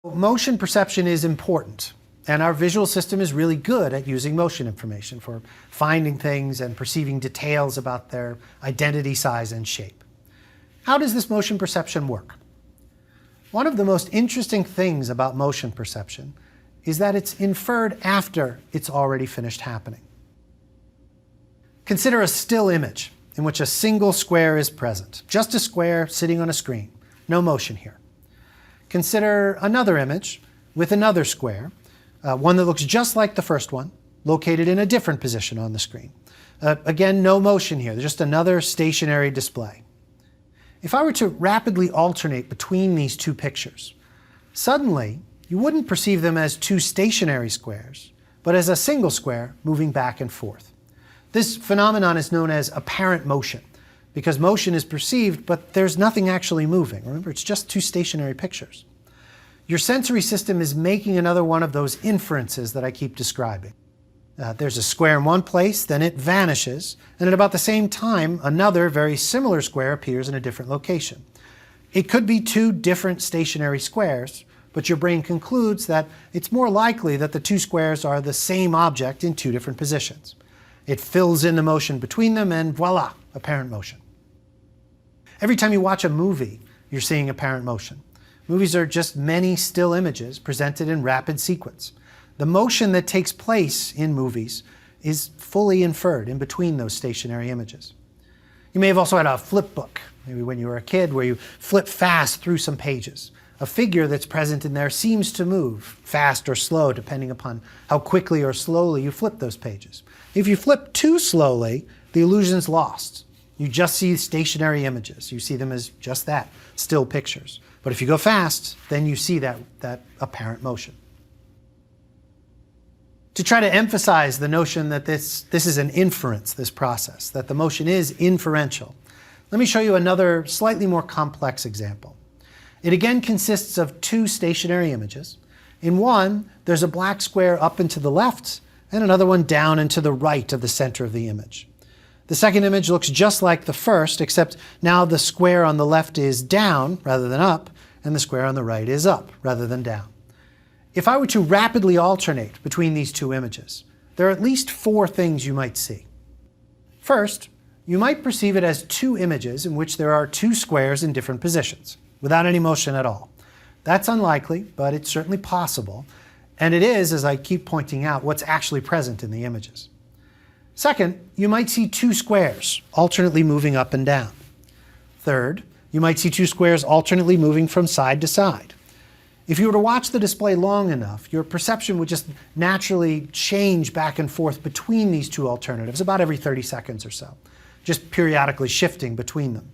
Motion perception is important, and our visual system is really good at using motion information for finding things and perceiving details about their identity, size, and shape. How does this motion perception work? One of the most interesting things about motion perception is that it's inferred after it's already finished happening. Consider a still image in which a single square is present, just a square sitting on a screen, no motion here. Consider another image with another square, one that looks just like the first one, located in a different position on the screen. Again, no motion here, just another stationary display. If I were to rapidly alternate between these two pictures, suddenly you wouldn't perceive them as two stationary squares, but as a single square moving back and forth. This phenomenon is known as apparent motion, because motion is perceived, but there's nothing actually moving. Remember, it's just two stationary pictures. Your sensory system is making another one of those inferences that I keep describing. There's a square in one place, then it vanishes, and at about the same time, another very similar square appears in a different location. It could be two different stationary squares, but your brain concludes that it's more likely that the two squares are the same object in two different positions. It fills in the motion between them, and voila, apparent motion. Every time you watch a movie, you're seeing apparent motion. Movies are just many still images presented in rapid sequence. The motion that takes place in movies is fully inferred in between those stationary images. You may have also had a flip book, maybe when you were a kid, where you flip fast through some pages. A figure that's present in there seems to move fast or slow, depending upon how quickly or slowly you flip those pages. If you flip too slowly, the illusion's lost. You just see stationary images. You see them as just that, still pictures. But if you go fast, then you see that apparent motion. To try to emphasize the notion that this is an inference, this process, that the motion is inferential, let me show you another slightly more complex example. It again consists of two stationary images. In one, there's a black square up and to the left, and another one down and to the right of the center of the image. The second image looks just like the first, except now the square on the left is down rather than up, and the square on the right is up rather than down. If I were to rapidly alternate between these two images, there are at least four things you might see. First, you might perceive it as two images in which there are two squares in different positions, without any motion at all. That's unlikely, but it's certainly possible, and it is, as I keep pointing out, what's actually present in the images. Second, you might see two squares alternately moving up and down. Third, you might see two squares alternately moving from side to side. If you were to watch the display long enough, your perception would just naturally change back and forth between these two alternatives about every 30 seconds or so, just periodically shifting between them.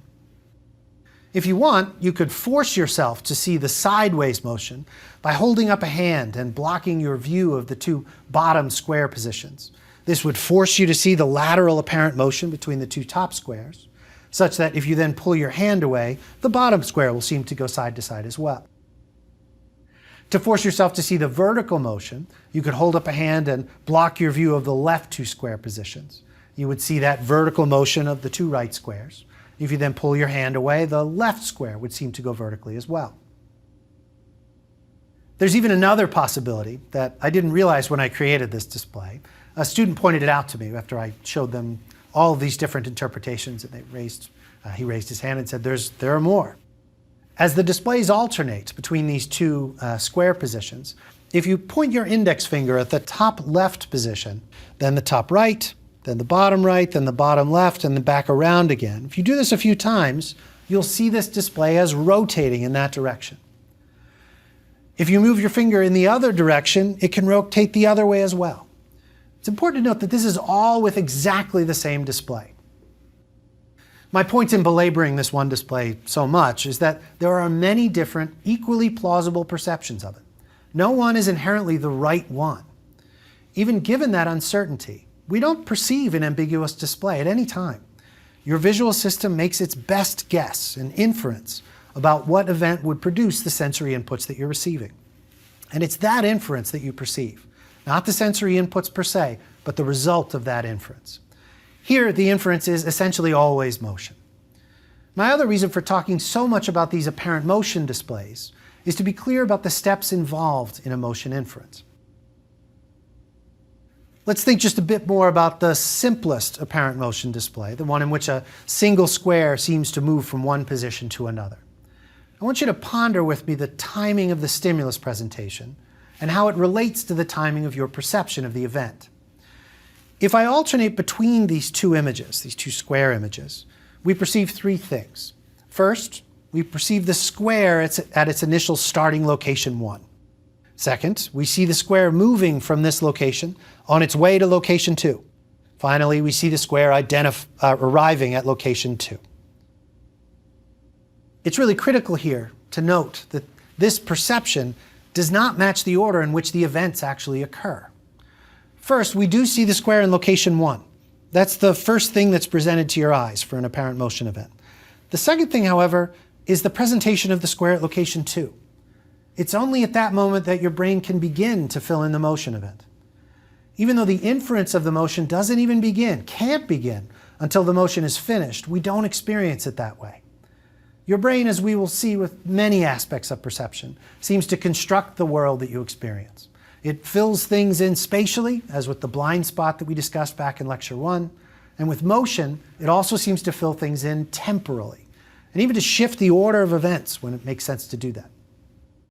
If you want, you could force yourself to see the sideways motion by holding up a hand and blocking your view of the two bottom square positions. This would force you to see the lateral apparent motion between the two top squares, such that if you then pull your hand away, the bottom square will seem to go side to side as well. To force yourself to see the vertical motion, you could hold up a hand and block your view of the left two square positions. You would see that vertical motion of the two right squares. If you then pull your hand away, the left square would seem to go vertically as well. There's even another possibility that I didn't realize when I created this display. A student pointed it out to me after I showed them all of these different interpretations, and he raised his hand and said, there are more. As the displays alternate between these two square positions, if you point your index finger at the top left position, then the top right, then the bottom right, then the bottom left, and then back around again. If you do this a few times, you'll see this display as rotating in that direction. If you move your finger in the other direction, it can rotate the other way as well. It's important to note that this is all with exactly the same display. My point in belaboring this one display so much is that there are many different, equally plausible perceptions of it. No one is inherently the right one. Even given that uncertainty, we don't perceive an ambiguous display at any time. Your visual system makes its best guess, an inference, about what event would produce the sensory inputs that you're receiving. And it's that inference that you perceive, not the sensory inputs per se, but the result of that inference. Here, the inference is essentially always motion. My other reason for talking so much about these apparent motion displays is to be clear about the steps involved in a motion inference. Let's think just a bit more about the simplest apparent motion display, the one in which a single square seems to move from one position to another. I want you to ponder with me the timing of the stimulus presentation and how it relates to the timing of your perception of the event. If I alternate between these two images, these two square images, we perceive three things. First, we perceive the square at its initial starting location 1. Second, we see the square moving from this location on its way to location 2. Finally, we see the square arriving at location 2. It's really critical here to note that this perception does not match the order in which the events actually occur. First, we do see the square in location 1. That's the first thing that's presented to your eyes for an apparent motion event. The second thing, however, is the presentation of the square at location 2. It's only at that moment that your brain can begin to fill in the motion event. Even though the inference of the motion doesn't even begin, can't begin, until the motion is finished, we don't experience it that way. Your brain, as we will see with many aspects of perception, seems to construct the world that you experience. It fills things in spatially, as with the blind spot that we discussed back in lecture 1. And with motion, it also seems to fill things in temporally, and even to shift the order of events when it makes sense to do that.